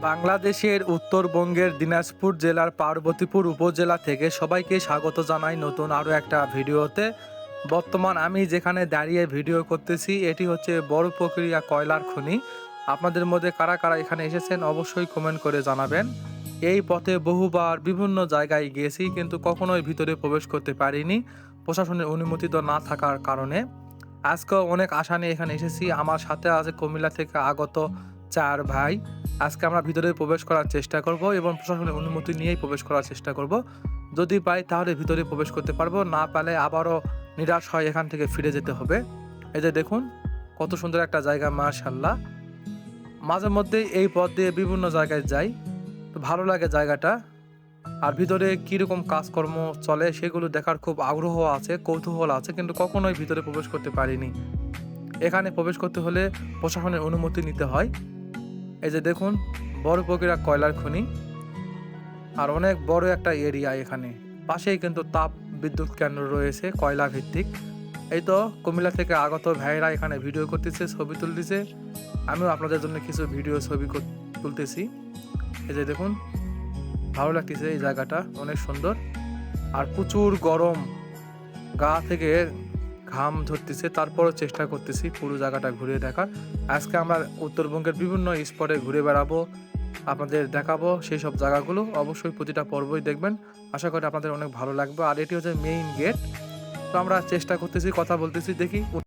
বাংলাদেশের উত্তরবঙ্গের দিনাজপুর জেলার পার্বতীপুর উপজেলা থেকে সবাইকে স্বাগত জানাই নতুন আরও একটা ভিডিওতে। বর্তমান আমি যেখানে দাঁড়িয়ে ভিডিও করতেছি এটি হচ্ছে বড় প্রক্রিয়া কয়লার খনি। আপনাদের মধ্যে কারা কারা এখানে এসেছেন অবশ্যই কমেন্ট করে জানাবেন। এই পথে বহুবার বিভিন্ন জায়গায় গিয়েছি কিন্তু কখনোই ভিতরে প্রবেশ করতে পারিনি প্রশাসনের অনুমোদিত না থাকার কারণে। আজকেও অনেক আশা নিয়ে এখানে এসেছি। আমার সাথে আছে কুমিল্লা থেকে আগত 4 ভাই। আজকে আমরা ভিতরে প্রবেশ করার চেষ্টা করব এবং প্রশাসনের অনুমতি নিয়েই প্রবেশ করার চেষ্টা করব। যদি পাই তাহলে ভিতরে প্রবেশ করতে পারবো, না পারলে আবারও নিরাশ হয় এখান থেকে ফিরে যেতে হবে। এই যে দেখুন কত সুন্দর একটা জায়গা, মাশাআল্লাহ। মাঝে মধ্যেই এই পথ দিয়ে বিভিন্ন জায়গায় যাই, তো ভালো লাগে জায়গাটা। আর ভিতরে কীরকম কাজকর্ম চলে সেগুলো দেখার খুব আগ্রহ আছে, কৌতূহল আছে, কিন্তু কখনোই ভিতরে প্রবেশ করতে পারিনি। এখানে প্রবেশ করতে হলে প্রশাসনের অনুমতি নিতে হয়। এই যে দেখুন বড় প্রক্রিয়া কয়লার খনি, আর অনেক বড় একটা এরিয়া। এখানে পাশেই কিন্তু তাপ বিদ্যুৎ কেন্দ্র রয়েছে কয়লা ভিত্তিক। এই তো কুমিল্লা থেকে আগত ভাইয়েরা এখানে ভিডিও করতেছে, ছবি তুলতেছে। আমিও আপনাদের জন্য কিছু ভিডিও ছবি তুলতেছি। এই যে দেখুন ভালো লাগতেছে, এই জায়গাটা অনেক সুন্দর। আর প্রচুর গরম, গা থেকে ঘাম ধরতেছে, তারপরও চেষ্টা করতেছি পুরো জায়গাটা ঘুরে দেখার। আজকে আমরা উত্তরবঙ্গের বিভিন্ন স্পটে ঘুরে বেড়াবো, আপনাদের দেখাবো সেই সব জায়গাগুলো। অবশ্যই প্রতিটা পর্বই দেখবেন, আশা করি আপনাদের অনেক ভালো লাগবে। আর এটি হচ্ছে মেইন গেট। তো আমরা চেষ্টা করতেছি, কথা বলতেছি, দেখি